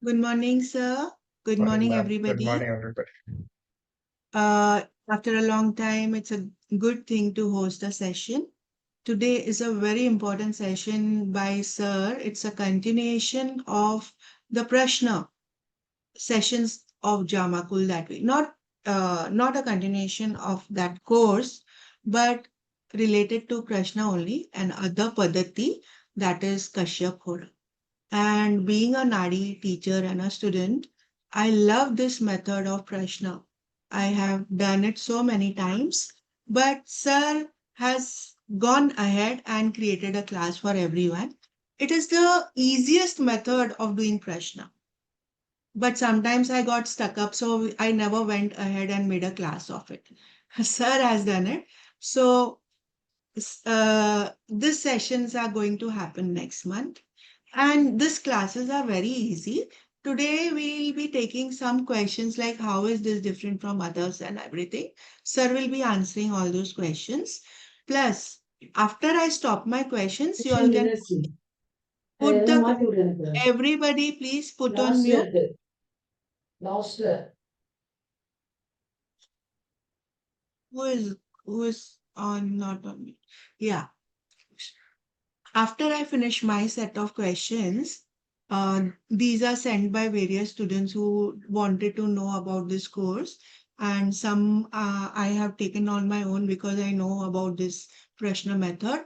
Good morning, sir. Good Morning, morning, ma'am. Good everybody. morning, everybody. After a long time, it's a good thing to host a session. Today is a very important session by sir. It's a continuation of the Prashna sessions of Jamakul that way. Not a continuation of that course, but related to Prashna only and other Padati, that is Kashyap Hora. And being a Nadi teacher and a student, I love this method of Prashna. I have done it so many times, but Sir has gone ahead and created a class for everyone. It is the easiest method of doing Prashna. But sometimes I got stuck up, so I never went ahead and made a class of it. Sir has done it. So these sessions are going to happen next month. And these classes are very easy. Today we'll be taking some questions like how is this different from others and everything. Sir will be answering all those questions. Plus, after I stop my questions, you all can put everybody please put on mute. Who is on not on mute? Yeah. After I finish my set of questions, these are sent by various students who wanted to know about this course, and some I have taken on my own because I know about this Prashna method.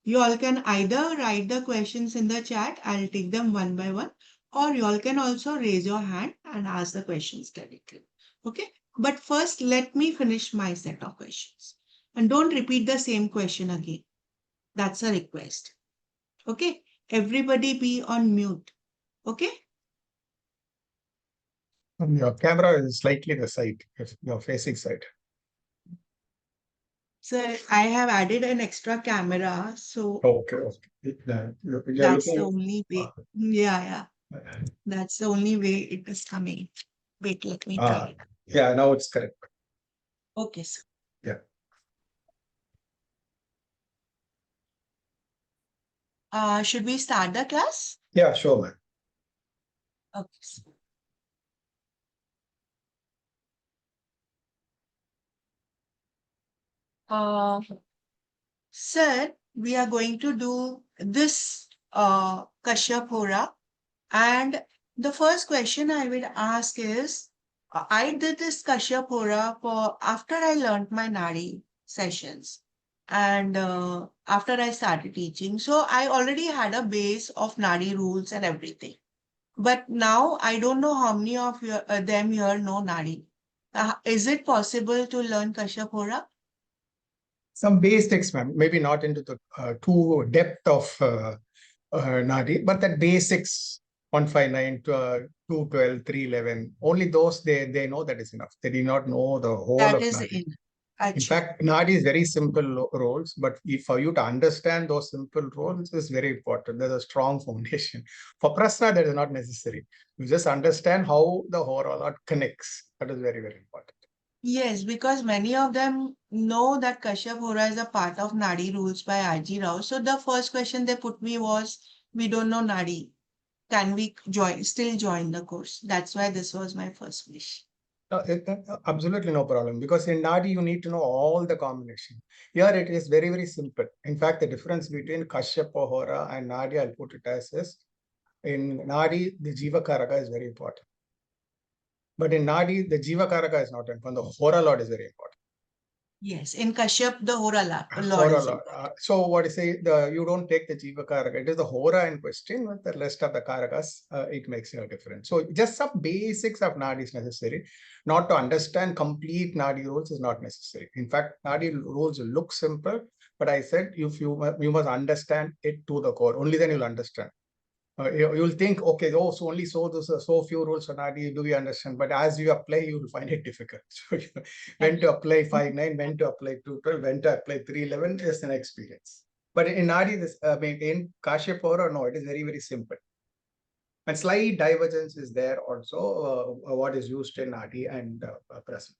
You all can either write the questions in the chat, I'll take them one by one, or you all can also raise your hand and ask the questions directly. Okay, but first let me finish my set of questions. And don't repeat the same question again. That's a request. Okay, everybody be on mute. Okay, Your camera is slightly the side, your facing side. so I have added an extra camera, so Okay, okay. You're that's the looking. only way. Yeah, that's the only way it is coming. Wait, let me try. Yeah, now it's correct. Okay, sir. Yeah. Should we start the class? Yeah, sure, ma'am. Okay. Sir. Uh, Sir, we are going to do this Kashyap Hora. And the first question I will ask is, I did this Kashyap Hora for after I learned my Nadi sessions and after I started teaching. So I already had a base of Nadi rules and everything. But now I don't know how many of them here know Nadi. Is it possible to learn Kashyap Hora? Some basics, ma'am. Maybe not into the too depth of Nadi, but that basics 159 to 212, 311. Only those they know that is enough. They do not know the whole That of is Nadi. in. In Acha. fact, Nadi is very simple roles, but for you to understand those simple roles is very important. There's a strong foundation. For Prashna, that is not necessary. You just understand how the Hora connects. That is very, very important. Yes, because many of them know that Kashyap Hora is a part of Nadi rules by R.G. Rao. So the first question they put me was, we don't know Nadi. Can we still join the course? That's why this was my first wish. Absolutely no problem, because in Nadi you need to know all the combination. Here it is very, very simple. In fact, the difference between Kashyapa, Hora and Nadi, I'll put it as is, in Nadi, the Jiva Karaka is very important. But in Nadi, the Jiva Karaka is not important. The Hora Lord is very important. Yes, in Kashyap, the Hora Lord Hora is Lord. important. So what you say, you don't take the Jiva Karaka. It is the Hora in question. With the rest of the Karakas, it makes no difference. So just some basics of Nadi is necessary. Not to understand complete Nadi rules is not necessary. In fact, Nadi rules look simple, but I said if you must understand it to the core. Only then you'll understand. You'll think, okay, so only so few rules on RD, do we understand? But as you apply, you will find it difficult. So when to apply 5.9, when to apply 2.12, when to apply 3.11 is an experience. But in RD, in Kashyapa, no, it is very, very simple. And slight divergence is there also, what is used in RD and present.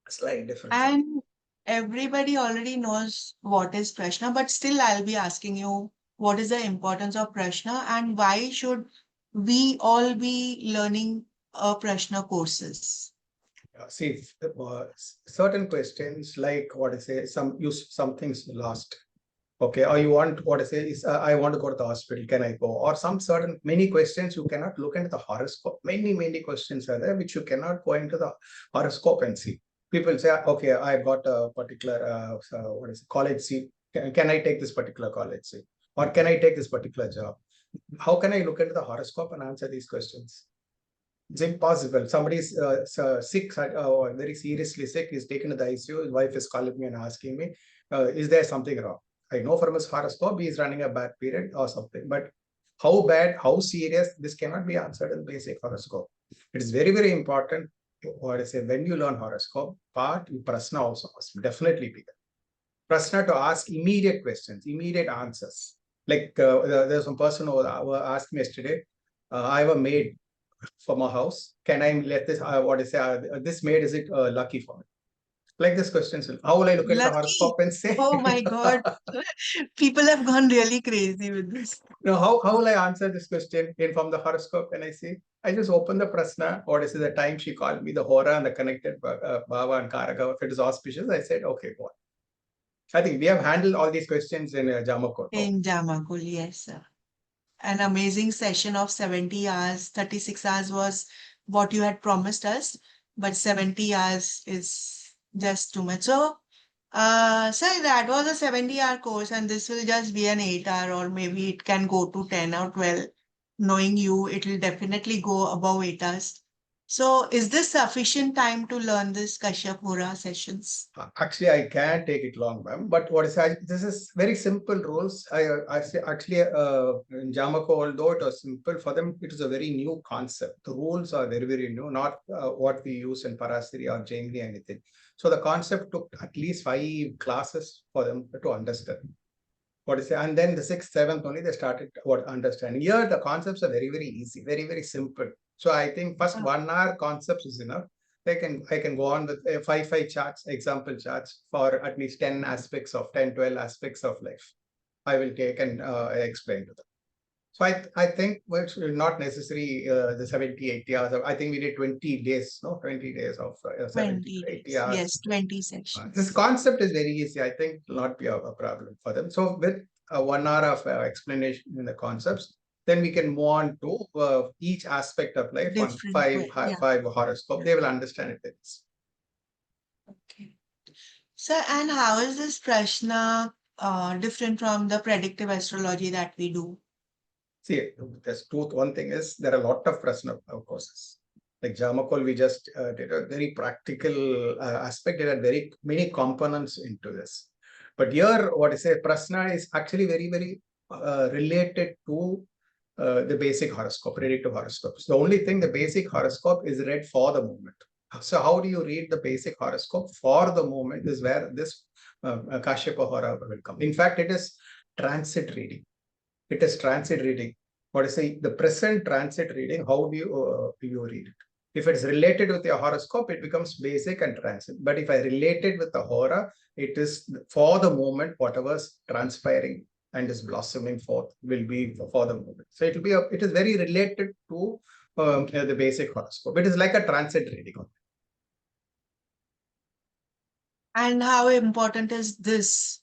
Slight difference. And everybody already knows what is Prashna, but still I'll be asking you what is the importance of Prashna and why should we all be learning Prashna courses? See, certain questions like what I say, something's lost. Okay, or you want what I say is I want to go to the hospital. Can I go? Or some certain many questions you cannot look into the horoscope. Many questions are there which you cannot go into the horoscope and see. People say, okay, I got a particular what is it, college seat. Can I take this particular college seat? Or can I take this particular job? How can I look into the horoscope and answer these questions? It's impossible. Somebody's sick, very seriously sick, is taken to the ICU. His wife is calling me and asking me, is there something wrong? I know from his horoscope he is running a bad period or something. But how bad, how serious, this cannot be answered in basic horoscope. It is very important. What I say, when you learn horoscope, part Prashna also must definitely be there. Prashna to ask immediate questions, immediate answers. Like there's some person who asked me yesterday, I have a maid for my house. Can I let this, what is this maid, is it lucky for me? Like this question. How will I look at the Lucky. horoscope and say? Oh my God. People have gone really crazy with this. No, how will I answer this question in from the horoscope? And I say, I just open the Prashna. What is it, the time she called me, the Hora and the connected Bhava and Karaka. If it is auspicious, I said, okay, go on. I think we have handled all these questions in Jamakot. In Jamakul, yes, sir. An amazing session of 70 hours. 36 hours was what you had promised us, but 70 hours is just too much. So, sir, that was a 70-hour course, and this will just be an 8-hour, or maybe it can go to 10 or 12. Knowing you, it will definitely go above 8 hours. So, is this sufficient time to learn this Kashyap Hora sessions? Actually, I can take it long, ma'am. But what is this is very simple rules. I say actually in Jamako, although it was simple for them, it is a very new concept. The rules are very new, not what we use in Parasiri or Jaimini anything. So the concept took at least 5 classes for them to understand. What is it? And then the 6th, 7th only they started what understanding. Here the concepts are very easy, very simple. So I think first 1 hour concepts is enough. I can go on with 5 charts, example charts for at least 10 aspects of 10, 12 aspects of life. I will take and explain to them. So I think it's not necessary the 70, 80 hours. I think we did 20 days, no, 20 days of 70, 80 hours. Yes, 20 sections. This concept is very easy. I think not be a problem for them. So with 1 hour of explanation in the concepts, then we can move on to each aspect of life on five horoscope. They will understand it. Okay. So, and how is this Prashna different from the predictive astrology that we do? See, there's truth. One thing is there are a lot of Prashna courses. Like Jamakol, we just did a very practical aspect. There are very many components into this. But here, what I say, Prashna is actually very related to the basic horoscope, predictive horoscopes. The only thing, the basic horoscope is read for the moment. So how do you read the basic horoscope for the moment is where this Kashyapa Hora will come. In fact, it is transit reading. It is transit reading. What is the present transit reading? How do you read it? If it's related with your horoscope, it becomes basic and transit. But if I relate it with the Hora, it is for the moment, whatever's transpiring and is blossoming forth will be for the moment. So it will be it is very related to the basic horoscope. It is like a transit reading. And how important is this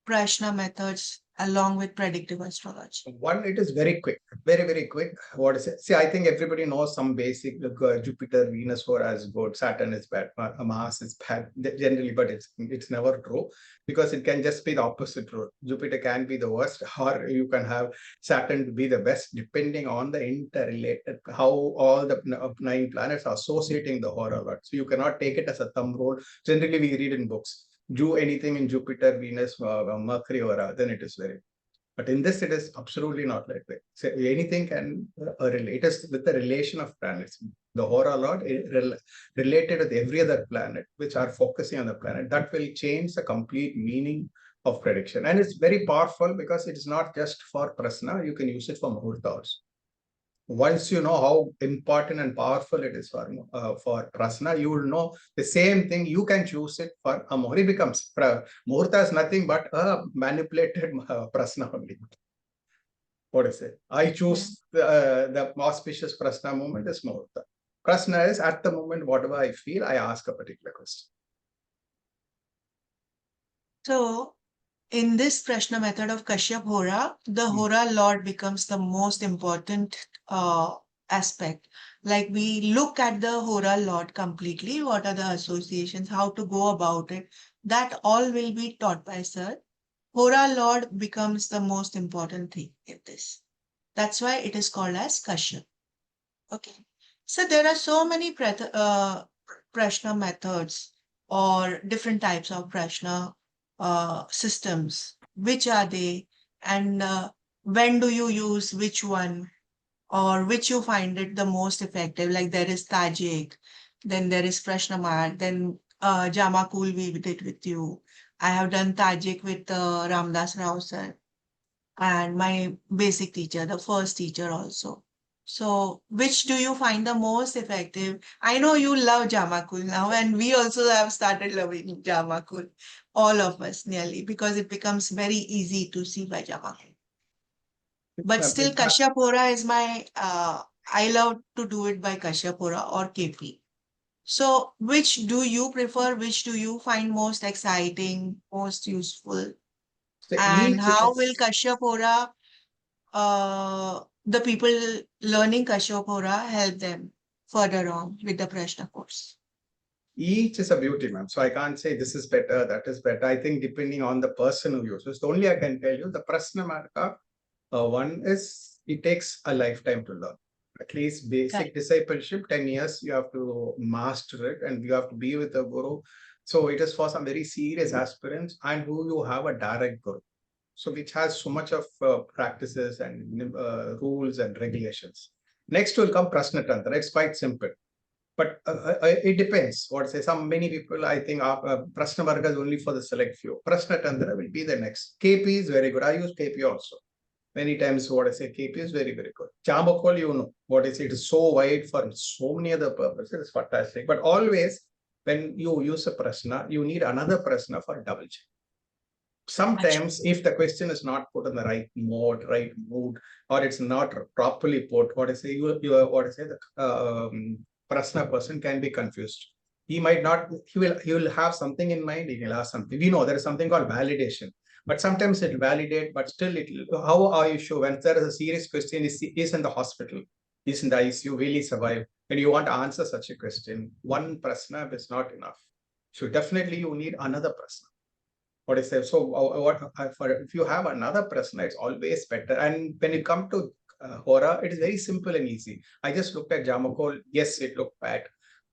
Prashna methods along with predictive astrology? One, it is very quick, very quick. What is it? See, I think everybody knows some basic, Jupiter, Venus, Hora is good, Saturn is bad, Mars is bad generally, but it's never true because it can just be the opposite rule. Jupiter can be the worst, or you can have Saturn to be the best, depending on the interrelated, how all the 9 planets are associating the Hora. So you cannot take it as a thumb rule. Generally, we read in books. Do anything in Jupiter, Venus, Mercury, or then it is very. But in this, it is absolutely not like that. So anything can relate us with the relation of planets. The Hora Lord related with every other planet, which are focusing on the planet. That will change the complete meaning of prediction. And it's very powerful because it is not just for Prashna. You can use it for Muhurta also. Once you know how important and powerful it is for Prashna, you will know the same thing. You can choose it for a Muhuri becomes Muhurta is nothing but a manipulated Prashna only. what is it? I choose the auspicious Prashna moment is Muhurta. Prashna is at the moment, whatever I feel, I ask a particular question. So, in this Prashna method of Kashyap Hora, the Hora Lord becomes the most important aspect. Like we look at the Hora Lord completely, what are the associations, how to go about it. That all will be taught by Sir. Hora Lord becomes the most important thing in this. That's why it is called as Kashyap. Okay. So there are so many Prashna methods or different types of Prashna systems. Which are they? And when do you use which one? Or which you find it the most effective? Like there is Tajik, then there is Prashna Mart, then Jamakul we did with you. I have done Tajik with Ramdas Rao sir and my basic teacher, the first teacher also. So, which do you find the most effective? I know you love Jamakul now, and we also have started loving Jamakul, all of us nearly, because it becomes very easy to see by Jamakul. But still, Kashyapura is my, I love to do it by Kashyapura or KP. So, which do you prefer? Which do you find most exciting, most useful? So And how will Kashyapura the people learning Kashyapura help them further on with the Prashna course? Each is a beauty, ma'am. So I can't say this is better, that is better. I think depending on the person who uses. The only I can tell you, the Prashna Marka, one is it takes a lifetime to learn. At least basic discipleship, 10 years, you have to master it and you have to be with the guru. So it is for some very serious aspirants and who you have a direct guru. So which has so much of practices and rules and regulations. Next will come Prashna Tantra. It's quite simple. But it depends. What say some many people I think Prashna Varga is only for the select few. Prashna Tantra will be the next. KP is very good. I use KP also. Many times what I say KP is very, very good. Chambakol, you know, what is it is so wide for so many other purposes. It's fantastic. But always when you use a Prashna, you need another Prashna for double check. Sometimes if the question is not put in the right mode, right mood, or it's not properly put, what I say, what I say, the Prashna person can be confused. He might not, he will have something in mind, he will ask something. We know there is something called validation, but sometimes it will validate, but still how are you sure when there is a serious question, is in the hospital, is in the ICU, will he survive? When you want to answer such a question, one Prashna is not enough. So definitely you need another Prashna. What is there? So if you have another Prashna, it's always better. And when it comes to Hora, it is very simple and easy. I just looked at Jamakol. Yes, it looked bad.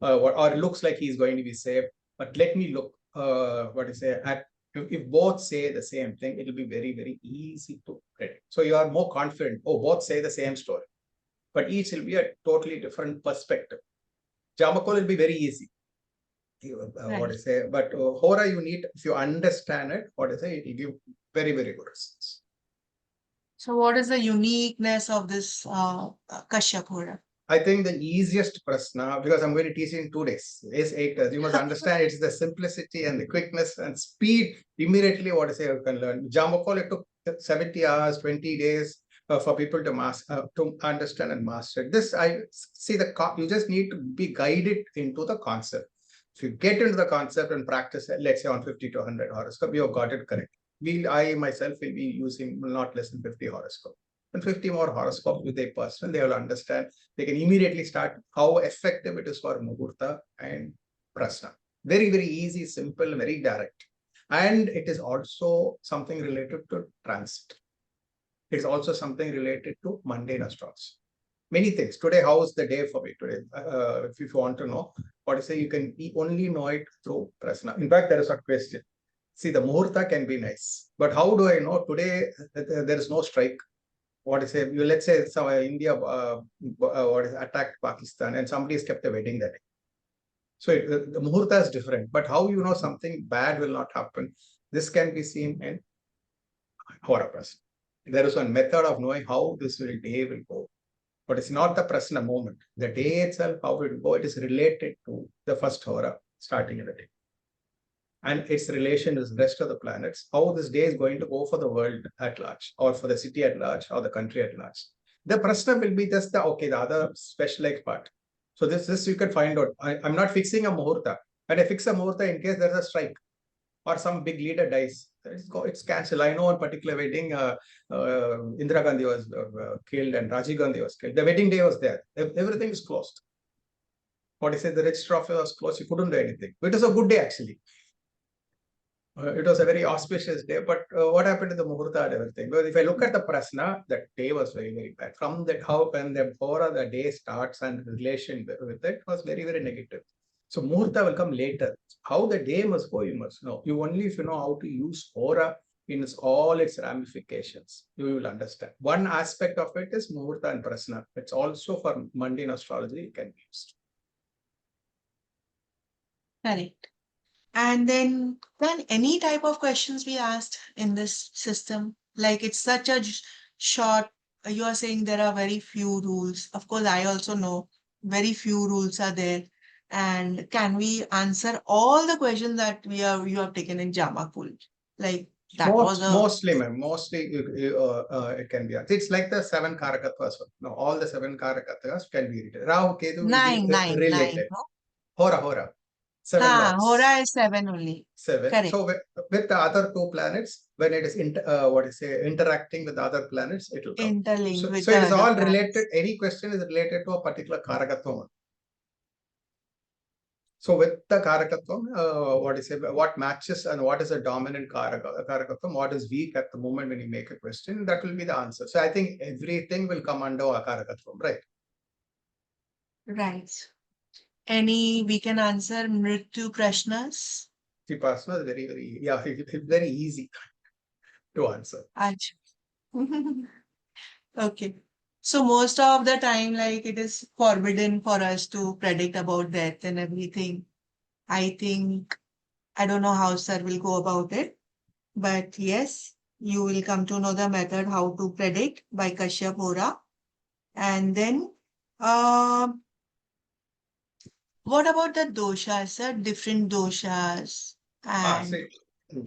Or it looks like he's going to be safe. But let me look, at if both say the same thing, it will be very, very easy to predict. So you are more confident. Oh, both say the same story. But each will be a totally different perspective. Jamakol will be very easy. What I say, but Hora you need, if you understand it, what I say, it will give very, very good results. So what is the uniqueness of this Kashyap Hora? I think the easiest Prashna, because I'm going to teach in 2 days, is 8 years. You must understand it's the simplicity and the quickness and speed. Immediately, what I say, you can learn. Jamakol, it took 70 hours, 20 days for people to understand and master it. This, I see you just need to be guided into the concept. If you get into the concept and practice, let's say on 50 to 100 horoscope, you have got it correct. I myself will be using not less than 50 horoscope. And 50 more horoscopes with a person, they will understand. They can immediately start how effective it is for Muhurta and Prashna. Very, very easy, simple, very direct. And it is also something related to transit. It's also something related to mundane astrology. Many things. Today, how is the day for me today? If you want to know, what I say, you can only know it through Prashna. In fact, there is a question. See, the Muhurta can be nice, but how do I know today there is no strike? What I say, let's say India attacked Pakistan and somebody has kept a wedding that day. So the Muhurta is different, but how you know something bad will not happen? This can be seen in Hora Prashna. There is one method of knowing how this day will go. But it's not the Prashna moment. The day itself, how it will go, it is related to the first Hora starting in the day. and its relation to the rest of the planets, how this day is going to go for the world at large, or for the city at large, or the country at large. The Prashna will be just the other specialized part. So this you can find out. I'm not fixing a muhurta. When I fix a muhurta, in case there's a strike or some big leader dies, it's cancelled. I know one particular wedding, Indira Gandhi was killed and Rajiv Gandhi was killed. The wedding day was there. Everything is closed. What I say, the registrar office was closed. You couldn't do anything. It was a good day actually. It was a very auspicious day, but what happened to the muhurta and everything? Because if I look at the prasna, that day was very, very bad. From that, how when the Hora, the day starts and relation with it was very, very negative. So muhurta will come later. How the day must go, you must know. You only if you know how to use Hora in all its ramifications, you will understand. One aspect of it is muhurta and prasna. It's also for mundane astrology, it can be used. Correct. And then can any type of questions be asked in this system? Like it's such a short, you are saying there are very few rules. Of course, I also know very few rules are there. And can we answer all the questions that you have taken in Jamakul? Like that was a Mostly, ma'am. Mostly, it can be. It's like the 7 karakatvas. No, all the 7 karakatvas can be related. Rahu Ketu will be nine, related. no? Hora. 7 Hora lords. is 7 only. 7. Correct. So with the other 2 planets, when it is interacting with the other planets, it will come. Interlinked with So the it is other all planets. related. Any question is related to a particular karakatva. So with the karakatvam, what matches and what is a dominant karakatvam, what is weak at the moment when you make a question, that will be the answer. So I think everything will come under a karakatvam, right? Right. We can answer Mrityu Prashnas? The Prashna is it's very easy to answer. Okay. So most of the time, like it is forbidden for us to predict about death and everything. I think, I don't know how sir will go about it, but yes, you will come to know the method how to predict by Kashyapa Hora. And then, what about the doshas, sir? Different doshas. And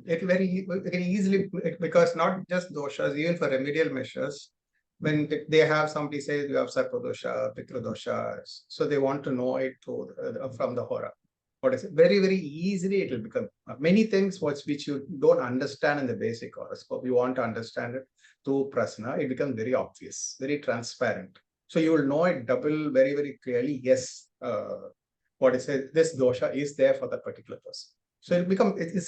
It very easily, because not just doshas, even for remedial measures, when they have somebody says you have sarpadosha, pitradosha, so they want to know it from the Hora. What is it? Very, very easily it will become many things which you don't understand in the basic horoscope. You want to understand it through prasna, it becomes very obvious, very transparent. So you will know it double very, very clearly. Yes, this dosha is there for that particular person. So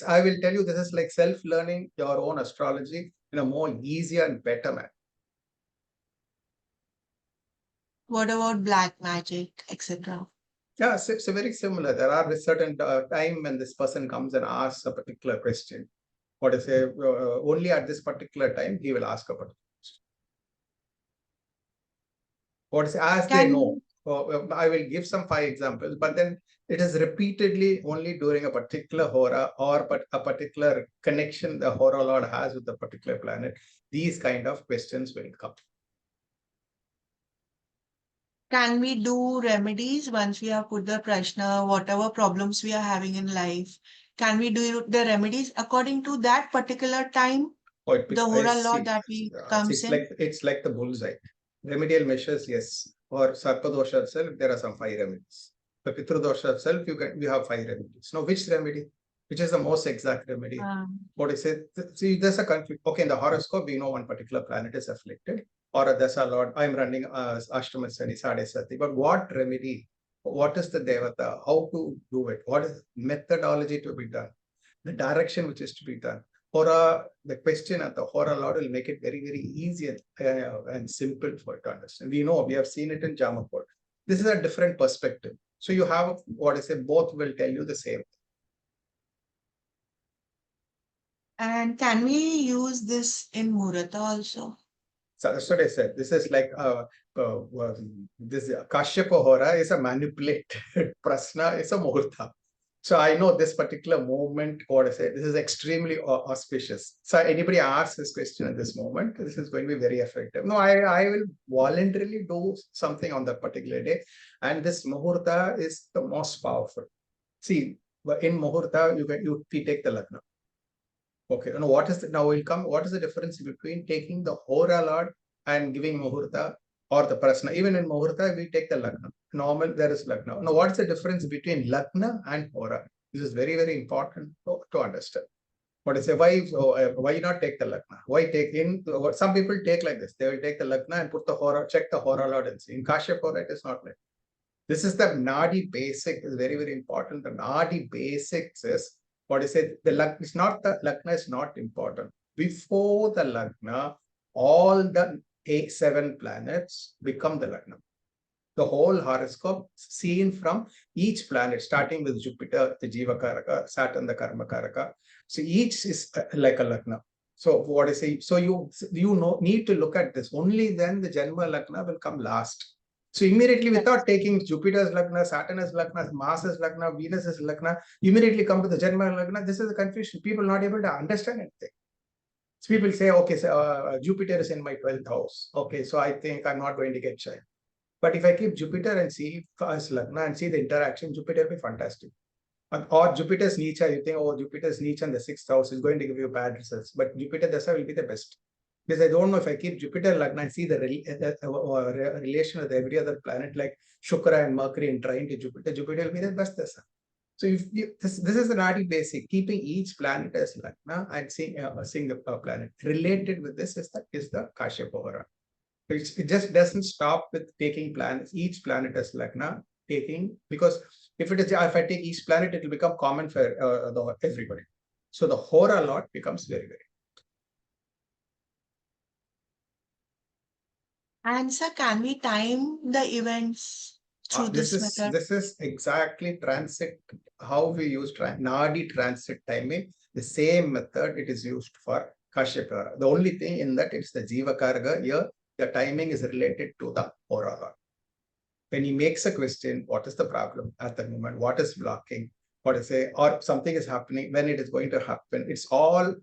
I will tell you, this is like self-learning your own astrology in a more easier and better manner. what about black magic, etc.? Yeah, so very similar. There are a certain time when this person comes and asks a particular question. Only at this particular time he will ask a particular question. As they know. I will give some 5 examples, but then it is repeatedly only during a particular Hora or a particular connection the Hora Lord has with the particular planet. These kind of questions will come. Can we do remedies once we have put the Prashna, whatever problems we are having in life? Can we do the remedies according to that particular time? The Hora law that we comes in? It's like the bullseye. Remedial measures, yes. For Sarpadosha itself, there are some 5 remedies. For Pitradosha itself, you have 5 remedies. Now, which remedy? Which is the most exact remedy? What is it? See, there's a conflict. Okay, in the horoscope, we know one particular planet is afflicted, or a Dasa Lord. I'm running Ashtama Sati, Sade Sati. But what remedy? What is the Devata? How to do it? What is methodology to be done? The direction which is to be done. Hora, the question at the Hora Lord will make it very, very easy and simple for it to understand. We have seen it in Jamakot. This is a different perspective. So you have both will tell you the same. And can we use this in Murata also? So that's what I said. This is like this Kashyapa Hora is a manipulated Prashna is a Muhurta. So I know this particular movement, this is extremely auspicious. So anybody asks this question at this moment, this is going to be very effective. No, I will voluntarily do something on that particular day. And this Muhurta is the most powerful. See, in Muhurta, we take the Lagna. Okay, now what is now will come? What is the difference between taking the Hora Lord and giving Muhurta or the Prashna? Even in Muhurta, we take the Lagna. Normal, there is Lagna. Now, what is the difference between Lagna and Hora? This is very, very important to understand. What is why not take the Lagna? Why take in? Some people take like this. They will take the Lagna and put the Hora, check the Hora Lord and see. In Kashyapa, it is not like. This is the Nadi basic. Is very, very important. The Nadi basics is what is it? The Lagna is not the Lagna is not important. Before the Lagna, all the 7 planets become the Lagna. The whole horoscope seen from each planet, starting with Jupiter, the Jiva Karaka, Saturn, the Karma Karaka. So each is like a Lagna. So what is it? So you need to look at this. Only then the Janma Lagna will come last. So immediately, without taking Jupiter's Lagna, Saturn's Lagna, Mars's Lagna, Venus's Lagna, immediately come to the Janma Lagna. This is the confusion. People not able to understand anything. So people say, okay, so, Jupiter is in my 12th house. Okay, so I think I'm not going to get child. But if I keep Jupiter and see as Lagna and see the interaction, Jupiter will be fantastic. Or Jupiter's Neecha, you think, oh, Jupiter's Neecha in the 6th house is going to give you bad results. But Jupiter Dasa will be the best. Because I don't know if I keep Jupiter Lagna and see the relation with every other planet like Shukra and Mercury and trying to Jupiter, Jupiter will be the best Dasa. So if this is the Nadi basic, keeping each planet as Lagna and seeing the planet. Related with this is the Kashyapa Hora. It just doesn't stop with taking planets, each planet as Lagna, because if I take each planet, it will become common for everybody. So the Hora lot becomes very, very. And sir, can we time the events through this method? This is exactly transit, how we use Nadi transit timing. The same method it is used for Kashyapa. The only thing in that it's the Jiva Karga here. The timing is related to the Hora lot. When he makes a question, what is the problem at the moment? What is blocking? What is it? Or something is happening, when it is going to happen. It's all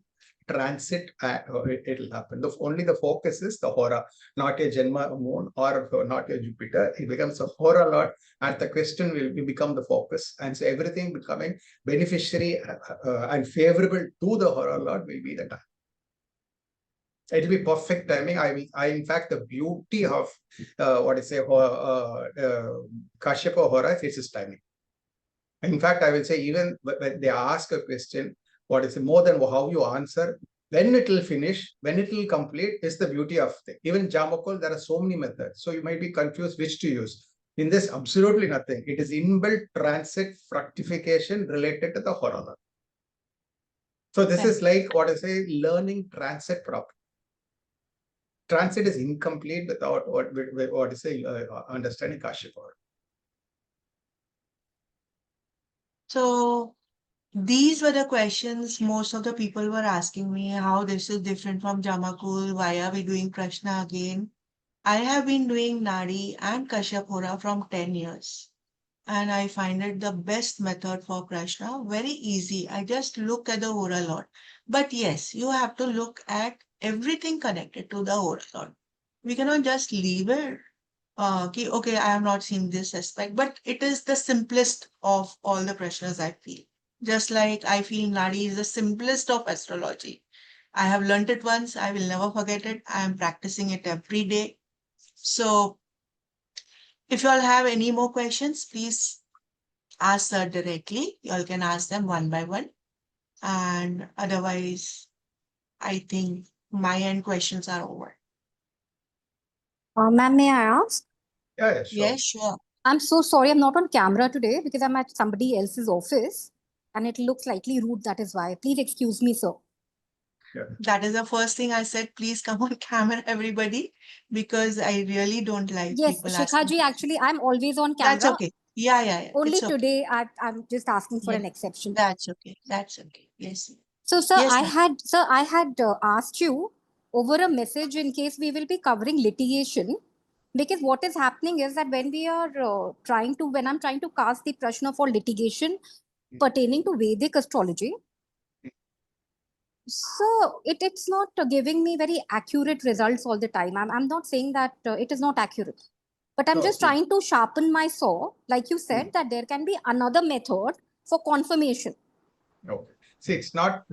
transit, it will happen. Only the focus is the Hora, not a Janma moon or not a Jupiter. It becomes a Hora lot, and the question will become the focus. And so everything becoming beneficiary and favorable to the Hora lot will be the time. It will be perfect timing. In fact, the beauty of Kashyapa Hora is its timing. In fact, I will say, even when they ask a question, what is it, more than how you answer, when it will finish, when it will complete, is the beauty of it. Even Jamakol, there are so many methods. So you might be confused which to use. In this, absolutely nothing. It is inbuilt transit fructification related to the Hora. So this is like learning transit properly. Transit is incomplete without understanding Kashyapa. So these were the questions most of the people were asking me, how this is different from Jamakul, why are we doing Prashna again? I have been doing Nadi and Kashyap Hora from 10 years. And I find it the best method for Prashna. Very easy. I just look at the Hora lot. But yes, you have to look at everything connected to the Hora lot. We cannot just leave it. Okay, I have not seen this aspect, but it is the simplest of all the Prashnas, I feel. Just like I feel Nadi is the simplest of astrology. I have learnt it once. I will never forget it. I am practicing it every day. So if you all have any more questions, please ask her directly. You all can ask them one by one. And otherwise, I think my end questions are over. Ma'am, may I ask? Yeah, sure. Yes, sure. I'm so sorry I'm not on camera today because I'm at somebody else's office and it looks slightly rude. That is why. Please excuse me, sir. Yeah. That is the first thing I said. Please come on camera, everybody, because I really don't like Yes, people Shikha ji, actually, I'm always on camera. That's okay. Yeah. Only it's okay. today I'm just asking for an exception. That's okay. Yes. So, sir, Yes, I had asked you over a message in case we will be covering litigation. Because what is happening is that when we are when I'm trying to cast the Prashna for litigation pertaining to Vedic astrology, so it's not giving me very accurate results all the time. I'm not saying that it is not accurate, but I'm just trying to sharpen my saw. Like you said, that there can be another method for confirmation. Okay. See, it's not,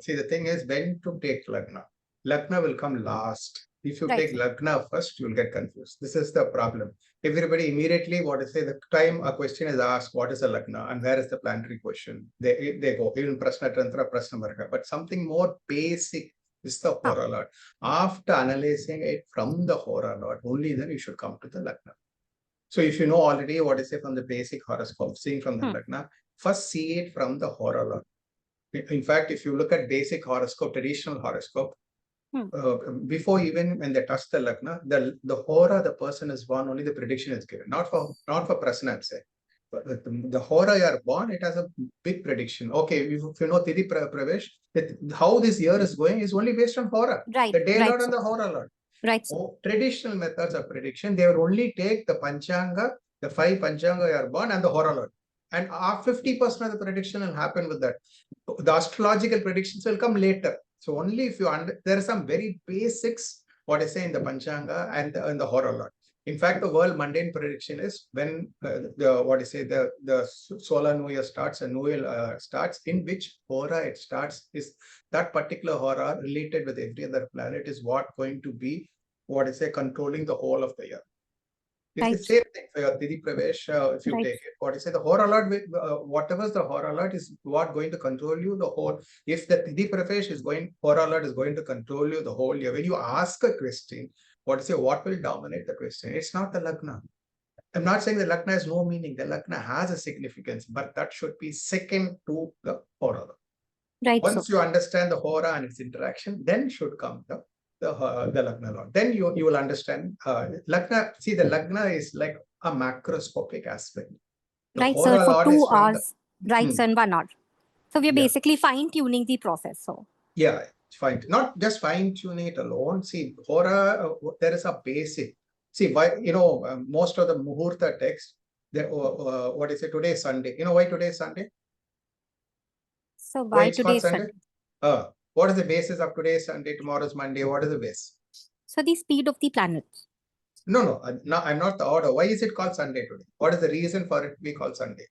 see, the thing is when to take Lagna. Lagna will come last. If you Right, take sir. Lagna first, you'll get confused. This is the problem. Everybody immediately, what is say, the time a question is asked, what is a Lagna and where is the planetary question? They go, even Prashna Tantra, Prashna Marga. But something more basic is the Hora Lord. After analyzing it from the Hora Lord, only then you should come to the Lagna. So if you know already what is it from the basic horoscope, seeing from the Lagna, first see it from the Hora Lord. In fact, if you look at basic horoscope, traditional horoscope, before even when they touch the Lagna, the Hora, the person is born, only the prediction is given, not for Prashna, I'd say. But the Hora you are born, it has a big prediction. Okay, if you know Tithi Pravesh, how this year is going is only based on Hora. Right, The day right, lord and sir. the Hora Lord. Right, sir. Traditional methods of prediction, they will only take the Panchanga, the 5 Panchanga you are born and the Hora Lord. And 50% of the prediction will happen with that. The astrological predictions will come later. So only if you there are some very basics, what I say in the Panchanga and the Hora Lord. In fact, the world mundane prediction is when the solar new year starts, a new year starts, in which Hora it starts, is that particular Hora related with every other planet is what going to be, controlling the whole of the year. It's Right. the same thing for your Tithi Pravesh, if you Right. take it. The Hora Lord, whatever the Hora Lord is what going to control you the whole. If the Tithi Pravesh is going, Hora Lord is going to control you the whole year. When you ask a question, what will dominate the question? It's not the Lagna. I'm not saying the Lagna has no meaning. The Lagna has a significance, but that should be second to the Hora Lord. Right, Once sir. you understand the Hora and its interaction, then should come the Lagna Lord. Then you will understand Lagna. See, the Lagna is like a macroscopic aspect. The Right, sir. Hora For Lord 2 is from hours, right, sir, and 1 hour. So we're Yeah. basically fine-tuning the process. So Yeah, fine. Not just fine tuning it alone. See, Hora, there is a basic. See, why, most of the Muhurta text, what is it? Today is Sunday. You know why today is Sunday? So Why why it's called today's Sunday? Sunday? What is the basis of today's Sunday? Tomorrow's Monday. What is the base? So the speed of the planet. No, I'm not the order. Why is it called Sunday today? What is the reason for it to be called Sunday?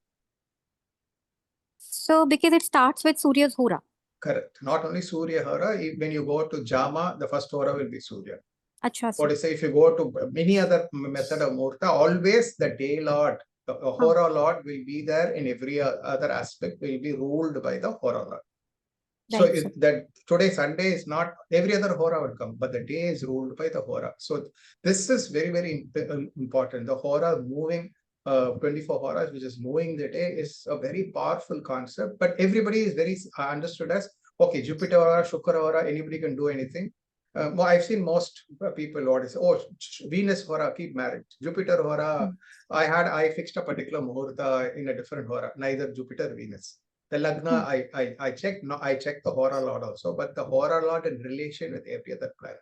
So because it starts with Surya's Hora. Correct. Not only Surya Hora, when you go to Jama, the first Hora will be Surya. Acha, What sir. is say if you go to many other method of Murta, always the day lord, the Hora lord will be there in every other aspect, will be ruled by the Hora lord. So Right, sir. that today Sunday is not, every other Hora will come, but the day is ruled by the Hora. So this is very, very important. The Hora moving 24 horas, which is moving the day, is a very powerful concept. But everybody is very understood as, okay, Jupiter Hora, Shukra Hora, anybody can do anything. I've seen most people what is, Venus Hora, keep married. Jupiter Hora, I fixed a particular Muhurta in a different Hora, neither Jupiter, Venus. The Lagna, I checked. No, I checked the Hora Lord also, but the Hora Lord in relation with every other planet.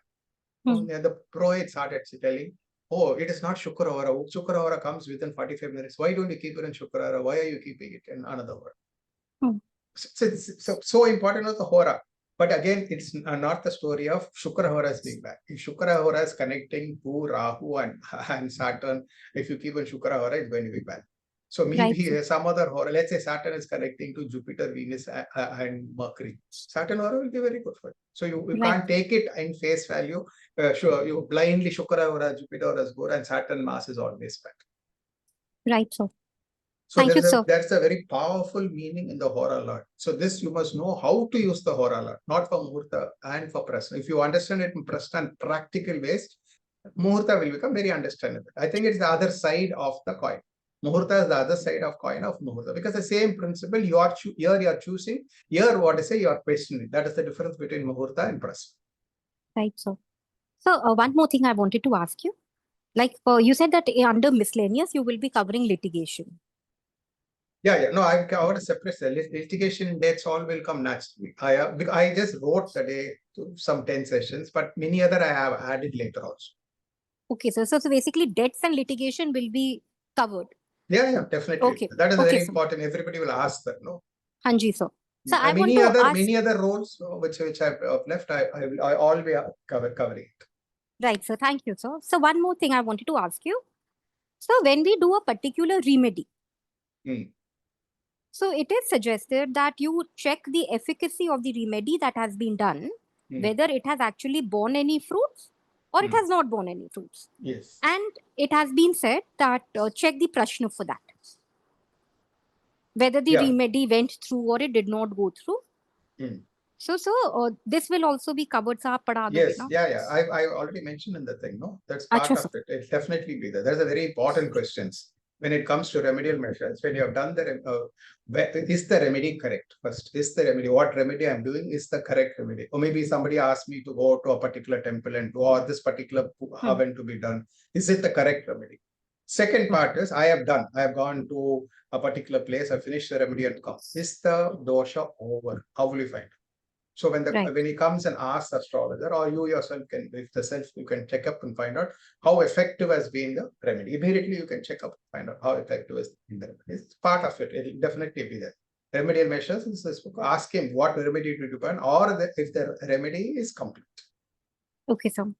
The Purohit started telling, oh, it is not Shukra Hora. Shukra Hora comes within 45 minutes. Why don't you keep it in Shukra Hora? Why are you keeping it in another Hora? So important was the Hora. But again, it's not the story of Shukra Hora is being bad. If Shukra Hora is connecting to Rahu and Saturn, if you keep in Shukra Hora, it's going to be bad. So maybe some other Hora, let's say Saturn is connecting to Jupiter, Venus, and Mercury. Saturn Hora will be very good for it. So you can't take it in face value. Sure, you blindly Shukra Hora, Jupiter Hora is good, and Saturn Mass is always bad. Right, sir. So Thank you, sir. that's a very powerful meaning in the Hora Lord. So this you must know how to use the Hora Lord, not for Muhurta and for Prashna. If you understand it in Prashna and practical ways, Muhurta will become very understandable. I think it's the other side of the coin. Muhurta is the other side of coin of Muhurta, because the same principle you are choosing, here you are questioning. That is the difference between Muhurta and Prashna. Right, sir. So one more thing I wanted to ask you. Like you said that under miscellaneous, you will be covering litigation. Yeah. No, I've covered a separate litigation dates. All will come next week. I just wrote the day to some 10 sessions, but many other I have added later also. Okay, sir. So basically, debts and litigation will be covered. Yeah, definitely. Okay. That is Okay, very sir. important. Everybody will ask that, no? Hanji, sir. So I want many to other ask. many other roles which I've left. I all be covering it. Right, sir. Thank you, sir. So one more thing I wanted to ask you. So when we do a particular remedy, So it is suggested that you check the efficacy of the remedy that has been done, whether it has actually borne any fruits or it has not borne any fruits. Yes. And it has been said that check the Prashna for that. Whether the remedy went through or it did not go through. So this will also be covered. Yes, I already mentioned in the thing, no? That's part of it. It'll definitely be there. There's a very important questions when it comes to remedial measures. When you have done the, is the remedy correct? First, is the remedy, what remedy I'm doing is the correct remedy? Or maybe somebody asked me to go to a particular temple and do or this particular haven to be done. Is it the correct remedy? Second part is I have gone to a particular place, I finished the remedy and come. Is the dosha over? How will you find? So when he comes and asks the astrologer, or you yourself can, if the self, you can check up and find out how effective has been the remedy. Immediately you can check up and find out how effective is the remedy. It's part of it. It will definitely be there. Remedial measures is this book. Ask him what remedy to depend, or if the remedy is complete. Okay, so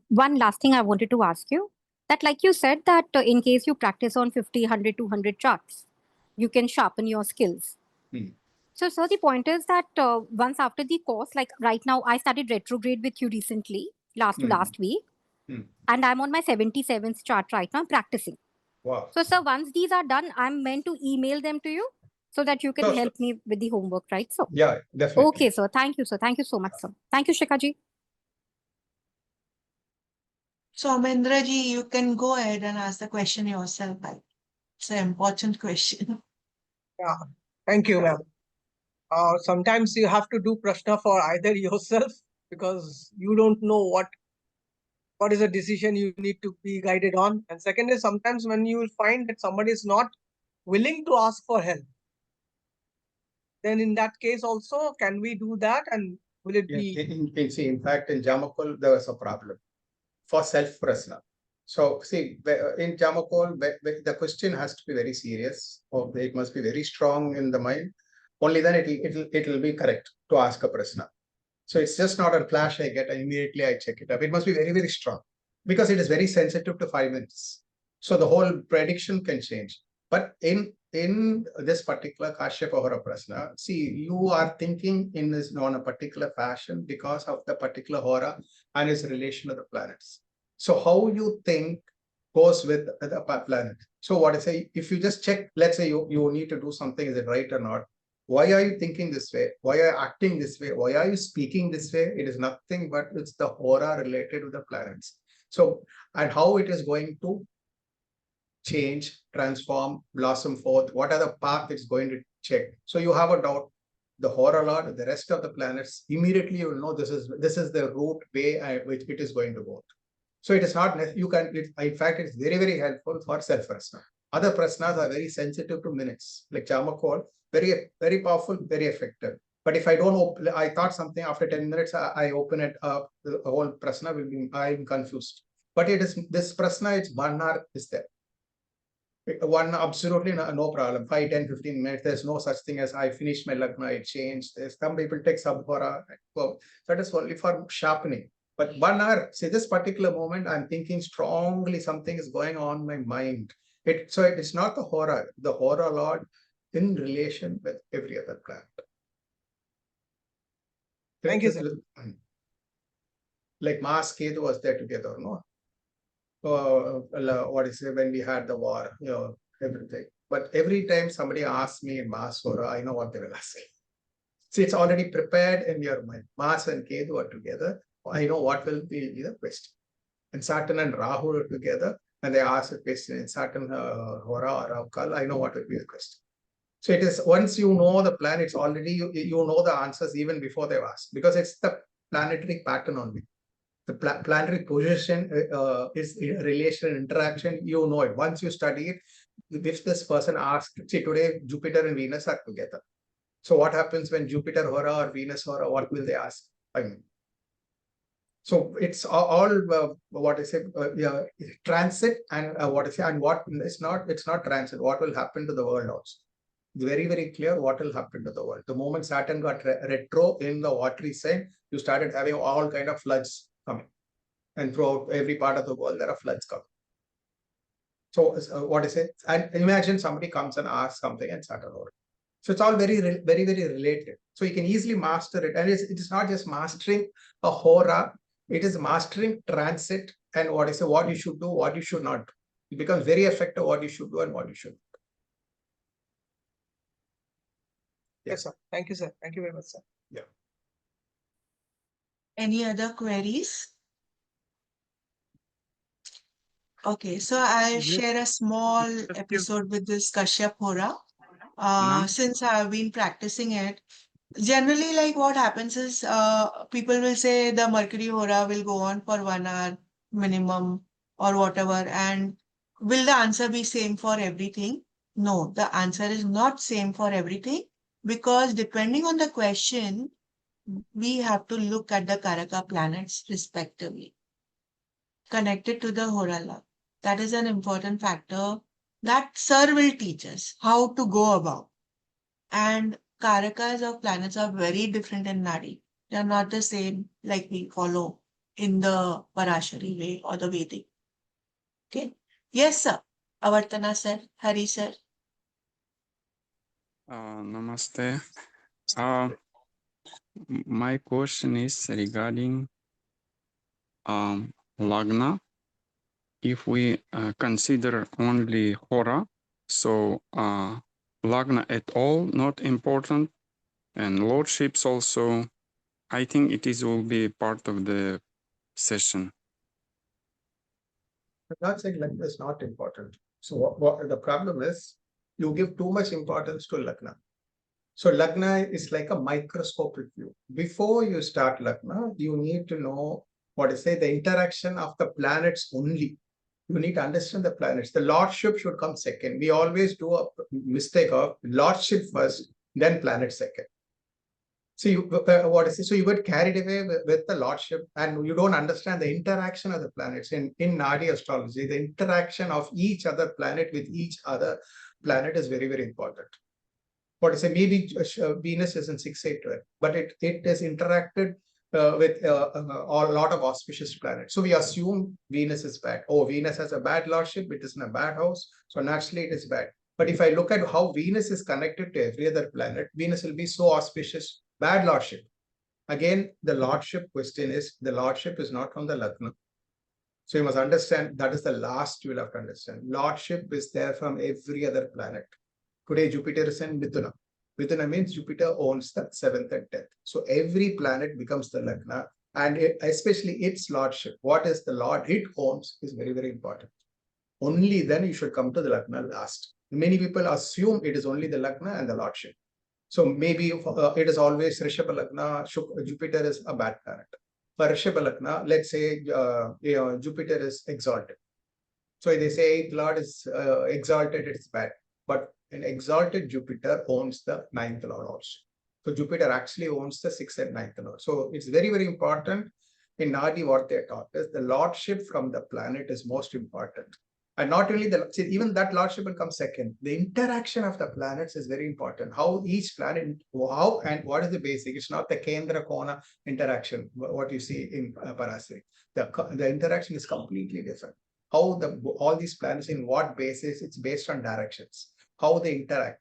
one last thing I wanted to ask you, that like you said that in case you practice on 50, 100, 200 charts, you can sharpen your skills. So the point is that once after the course, like right now, I started retrograde with you recently, last week, and I'm on my 77th chart right now, I'm practicing. Wow. So sir, once these are done, I'm meant to email them to you so that you can help me with the homework, right? So yeah, definitely. Okay, sir. Thank you, sir. Thank you so much, sir. Thank you, Shikha ji. So Amendra ji, you can go ahead and ask the question yourself. It's an important question. Yeah, thank you, ma'am. Sometimes you have to do Prashna for either yourself because you don't know what is a decision you need to be guided on. And second is sometimes when you will find that somebody is not willing to ask for help, then in that case also, can we do that? And will it be? In fact, in Jamakul, there was a problem for self-Prashna. So see, in Jamakul, the question has to be very serious, or it must be very strong in the mind. Only then it'll be correct to ask a Prashna. So it's just not a flash I get, and immediately I check it up. It must be very, very strong because it is very sensitive to 5 minutes. So the whole prediction can change. But in this particular Kashyapa Hora Prashna, see, you are thinking in this on a particular fashion because of the particular Hora and its relation to the planets. So how you think goes with the planet. So what I say, if you just check, let's say you need to do something, is it right or not? Why are you thinking this way? Why are you acting this way? Why are you speaking this way? It is nothing but it's the Hora related to the planets. So, and how it is going to change, transform, blossom forth, what are the path it's going to check. So you have a doubt, the Hora Lord, the rest of the planets, immediately you will know this is the route way which it is going to go. So it is not, you can, in fact, it's very, very helpful for self-Prashna. Other Prashnas are very sensitive to minutes, like Jamakol, very, very powerful, very effective. But if I don't open, I thought something after 10 minutes, I open it up, the whole Prashna will be, I'm confused. But it is, this Prashna, it's 1 hour is there. One, absolutely no problem. 5, 10, 15 minutes. There's no such thing as I finished my Lagna, I changed. There's some people take Sabhora. So that is only for sharpening. But 1 hour, say this particular moment, I'm thinking strongly something is going on in my mind. So it's not the Hora Lord in relation with every other planet. Thank you, sir. Like Mars, Ketu was there together, no? What is it, when we had the war, everything. But every time somebody asks me in Mars Hora, I know what they will ask. See, it's already prepared in your mind. Mars and Ketu are together. I know what will be the question. And Saturn and Rahu are together, and they ask a question in Saturn, Hora or Avkal, I know what will be the question. So it is, once you know the planets already, you know the answers even before they've asked, because it's the planetary pattern only. The planetary position is relation and interaction, you know it. Once you study it, if this person asks, see, today Jupiter and Venus are together. So what happens when Jupiter Hora or Venus Hora, what will they ask? I mean, so it's all what I say, transit and what I say, and what it's not transit. What will happen to the world also? It's very, very clear what will happen to the world. The moment Saturn got retro in the watery sign, you started having all kind of floods coming, and throughout every part of the world there are floods coming. So what I say, and imagine somebody comes and asks something and Saturn over. So it's all very, very, very related. So you can easily master it. And it is not just mastering a Hora, it is mastering transit and what you should do, what you should not do. It becomes very effective what you should do and what you should not do. Yes, sir. Thank you, sir. Thank you very much, sir. Yeah. Any other queries? Okay, so I'll share a small episode with this Kashyap Hora. Since I've been practicing it, generally, like what happens is people will say the Mercury Hora will go on for 1 hour minimum or whatever. And will the answer be same for everything? No, the answer is not same for everything, because depending on the question, we have to look at the Karaka planets respectively, connected to the Hora. That is an important factor that Sir will teach us how to go about. And Karakas of planets are very different in Nadi. They are not the same like we follow in the Parashari way or the Vedic. Okay. Yes, sir. Avartana sir, Hari sir. Namaste. My question is regarding Lagna. If we consider only Hora, so Lagna at all not important, and lordships also, I think will be part of the session. I'm not saying Lagna is not important. So what the problem is, you give too much importance to Lagna. So Lagna is like a microscopic view. Before you start Lagna, you need to know the interaction of the planets only. You need to understand the planets. The lordship should come second. We always do a mistake of lordship first, then planet second. So so you get carried away with the lordship, and you don't understand the interaction of the planets. In Nadi astrology, the interaction of each other planet with each other planet is very, very important. Maybe Venus is in 6-8-12, but it has interacted with a lot of auspicious planets. So we assume Venus is bad. Oh, Venus has a bad lordship, it is in a bad house, so naturally it is bad. But if I look at how Venus is connected to every other planet, Venus will be so auspicious, bad lordship. Again, the lordship question is, the lordship is not from the Lagna. So you must understand, that is the last you will have to understand. Lordship is there from every other planet. Today, Jupiter is in Mithuna. Mithuna means Jupiter owns the 7th and 10th. So every planet becomes the Lagna, and especially its lordship. What is the lord it owns is very, very important. Only then you should come to the Lagna last. Many people assume it is only the Lagna and the lordship. So maybe it is always Rishabha Lagna, Jupiter is a bad planet. For Rishabha Lagna, let's say Jupiter is exalted. So they say 8th lord is exalted, it's bad. But an exalted Jupiter owns the 9th lord also. So Jupiter actually owns the 6th and 9th lord. So it's very, very important in Nadi. What they taught is the lordship from the planet is most important. And not only even that lordship will come second. The interaction of the planets is very important. How each planet, how and what is the basic? It's not the Kendra Kona interaction, what you see in Parasari. The interaction is completely different. How all these planets, in what basis? It's based on directions. How they interact.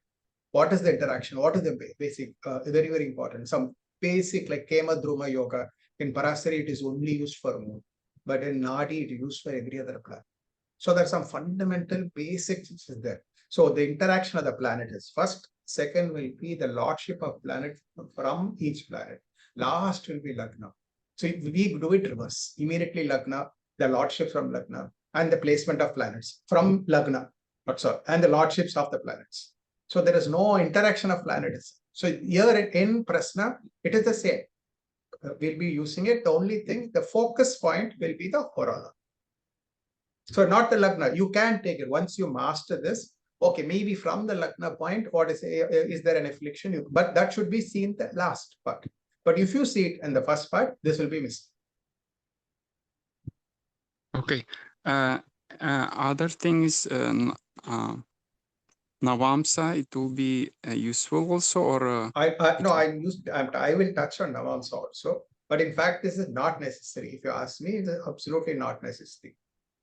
What is the interaction? What is the basic? Very, very important. Some basic like Kema Druma Yoga. In Parasari, it is only used for moon. But in Nadi, it is used for every other planet. So there's some fundamental basics there. So the interaction of the planet is first. Second will be the lordship of planet from each planet. Last will be Lagna. So we do it reverse. Immediately Lagna, the lordship from Lagna, and the placement of planets from Lagna, and the lordships of the planets. So there is no interaction of planets. So here in Prashna, it is the same. We'll be using it. The only thing, the focus point will be the Hora. So not the Lagna. You can take it once you master this. Okay, maybe from the Lagna point, is there an affliction? But that should be seen the last part. But if you see it in the first part, this will be missed. Okay. Other thing is Navamsa. It will be useful also, or I will touch on Navamsa also. But in fact, this is not necessary. If you ask me, it is absolutely not necessary.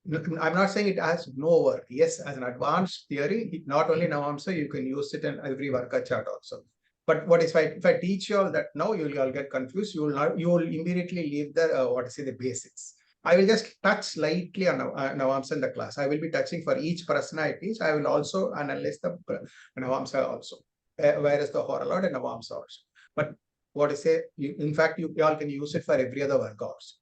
I'm not saying it has no work. Yes, as an advanced theory, not only Navamsa, you can use it in every Varga chart also. But what if I teach you all that now, you'll all get confused. You will immediately leave the the basics. I will just touch slightly on Navamsa in the class. I will be touching for each Prashna I teach. I will also analyze the Navamsa also. Where is the Hora Lord and Navamsa also. But in fact, you all can use it for every other Varga also.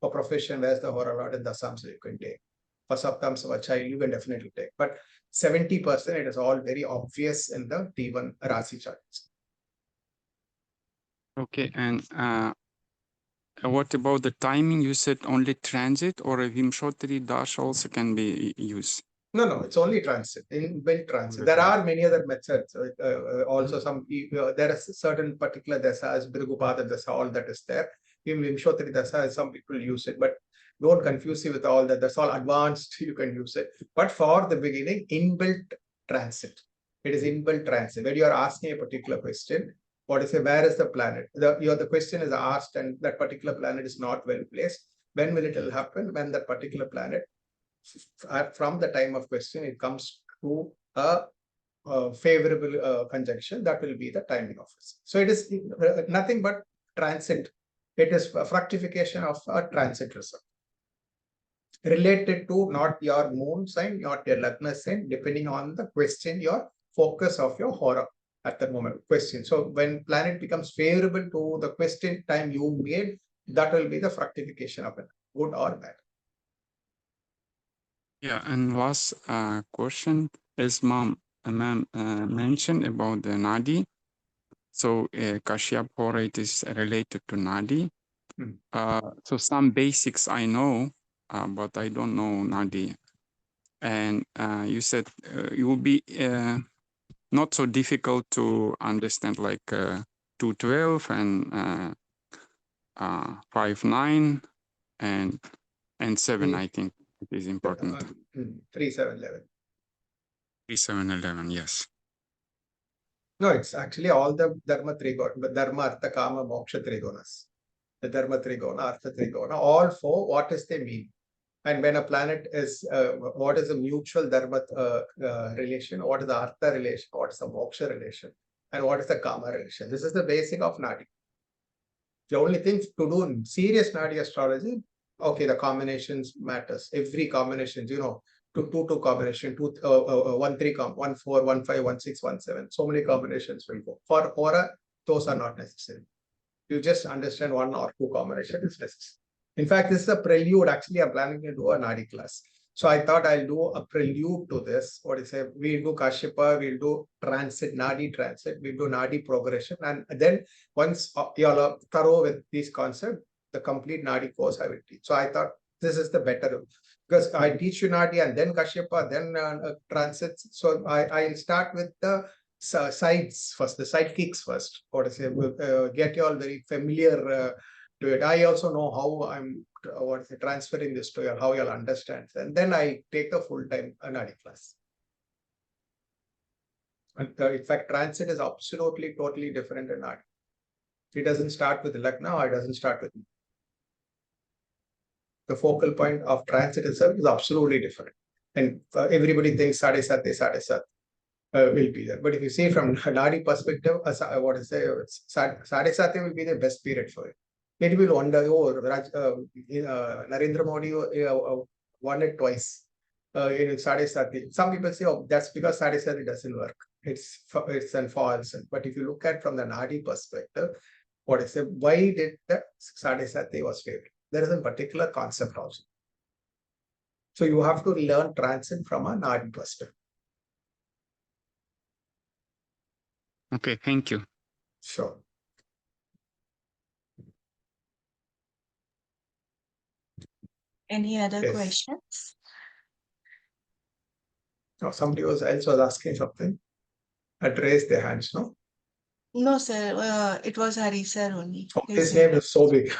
For profession, where's the Hora Lord and the Samsa you can take. For Saptamsa of a child, you can definitely take. But 70% it is all very obvious in the T1 Rasi charts. Okay, and what about the timing? You said only transit, or a Vimshotri dash also can be used? No, it's only transit, inbuilt transit. There are many other methods. Also, some there are certain particular dasas, Bhrigupada dasa, all that is there. In Vimshotri dasa, some people use it, but don't confuse you with all that. That's all advanced. You can use it. But for the beginning, inbuilt transit. It is inbuilt transit. When you are asking a particular question, where is the planet? The question is asked, and that particular planet is not well placed. When will it happen? When that particular planet, from the time of question, it comes to a favorable conjunction, that will be the timing of it. So it is nothing but transit. It is a fructification of a transit result related to not your moon sign, not your Lagna sign, depending on the question, your focus of your Hora at the moment question. So when planet becomes favorable to the question time you made, that will be the fructification of it, good or bad. Yeah, and last question is ma'am mentioned about the Nadi. So Kashyapa Hora, it is related to Nadi. So some basics I know, but I don't know Nadi. And you said it will be not so difficult to understand, like 212 and 5-9 and 7. I think it is important. 3-7-11. 3-7-11, yes. No, it's actually all the Dharma Trigona, Dharma, Artha, Kama, Moksha Trigonas. The Dharma Trigona, Artha Trigona, all four, what does they mean? And when a planet is, what is the mutual Dharma relation? What is the Artha relation? What is the Moksha relation? And what is the Kama relation? This is the basic of Nadi. The only thing to do in serious Nadi astrology, okay, the combinations matters. Every combination, 2-2 combination, 1-3 1-4, 1-5, 1-6, 1-7. So many combinations will go. For Hora, those are not necessary. You just understand 1 or 2 combination is necessary. In fact, this is a prelude. Actually, I'm planning to do a Nadi class. So I thought I'll do a prelude to this. We'll do Kashyapa, we'll do transit, Nadi transit, we'll do Nadi progression. And then once you all are thorough with these concepts, the complete Nadi course I will teach. So I thought this is the better, because I teach you Nadi and then Kashyapa, then transits. So I'll start with the sides first, the side kicks first. Get you all very familiar to it. I also know how I'm transferring this to you, how you'll understand. And then I take the full-time Nadi class. And in fact, transit is absolutely, totally different in Nadi. It doesn't start with Lagna, or it doesn't start with. The focal point of transit itself is absolutely different. And everybody thinks Sadhe will be there. But if you see from Nadi perspective, Sadhe will be the best period for it. Maybe we'll wonder, Narendra Modi won it twice in Sadhe. Some people say, oh, that's because Sadhe doesn't work. It's false. But if you look at from the Nadi perspective, why did the Sadhe was favored? There is a particular concept also. So you have to learn transit from a Nadi perspective. Okay, thank you. Sure. Any other Yes. questions? No, somebody else was asking something. Had raised their hands, no? No, sir. It was Hari sir only. Oh, his name is so big.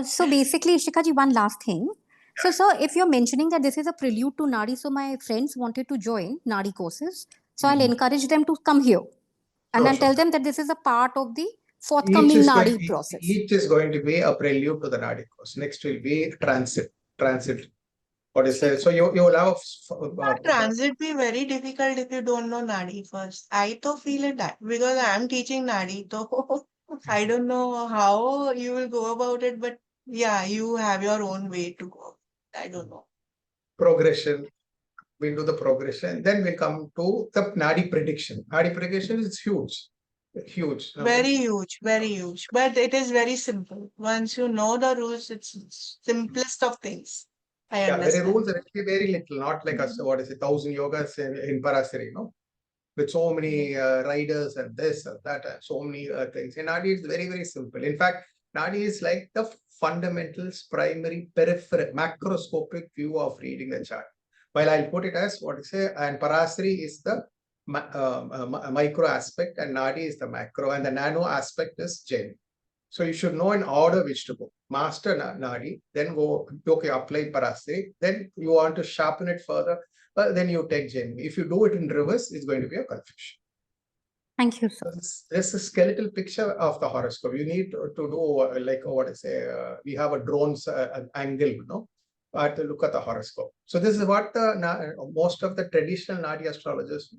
So basically, Shikha ji, one last thing. So, sir, if you're mentioning that this is a prelude to Nadi, so my friends wanted to join Nadi courses. So I'll encourage them to come here. And I'll tell them that this is a part of the forthcoming Nadi process. Each is going to be a prelude to the Nadi course. Next will be transit. transit. What is it? So you will have Transit be very difficult if you don't know Nadi first. I to feel it that because I am teaching Nadi, so I don't know how you will go about it, but yeah, you have your own way to go. I don't know. progression. We'll do the progression. Then we come to the Nadi prediction. Nadi prediction is huge. Huge. Very huge, very huge. But it is very simple. Once you know the rules, it's simplest of things. I Yeah, very understand. rules are actually very little, not like us, what is it, 1,000 yogas in Parasari, with so many riders and this and that, and so many things. In Nadi, it's very, very simple. In fact, Nadi is like the fundamentals, primary, peripheral, macroscopic view of reading the chart. While I'll put it as what I say, and Parasari is the micro aspect, and Nadi is the macro, and the nano aspect is Jain. So you should know in order which to go. Master Nadi, then go, okay, apply Parasari. Then you want to sharpen it further, then you take Jain. If you do it in reverse, it's going to be a confusion. Thank you, sir. There's a skeletal picture of the horoscope. You need to do like what I say, we have a drone's angle, to look at the horoscope. So this is what most of the traditional Nadi astrologers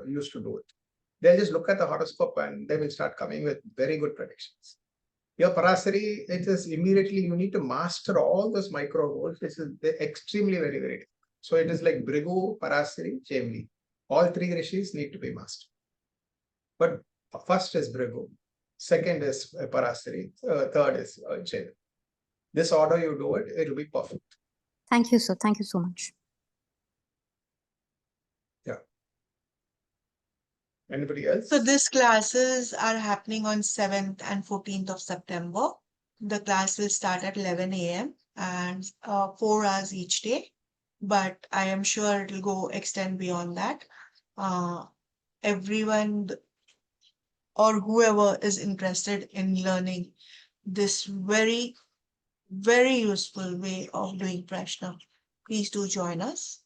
used to do it. They'll just look at the horoscope and they will start coming with very good predictions. Your Parasari, it is immediately, you need to master all those micro rules. This is extremely very, very difficult. So it is like Brigu, Parasari, Jaimli. All three rishis need to be mastered. But first is Brigu, second is Parasari, third is Jaimli. This order you do it, it will be perfect. Thank you, sir. Thank you so much. Anybody else? So these classes are happening on 7th and 14th of September. The class will start at 11 a.m. and 4 hours each day. But I am sure it will go extend beyond that. Everyone or whoever is interested in learning this very, very useful way of doing Prashna, please do join us.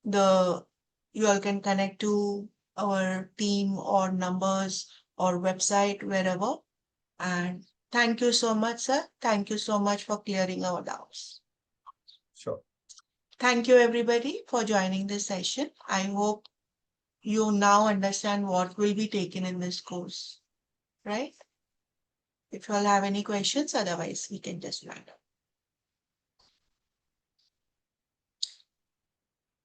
You all can connect to our team or numbers or website, wherever. And thank you so much, sir. Thank you so much for clearing our doubts. Sure. Thank you, everybody, for joining this session. I hope you now understand what will be taken in this course, right? If you all have any questions, otherwise we can just round up.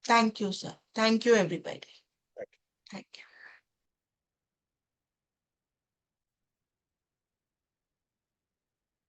Thank you, sir. Thank you, everybody. Thank you.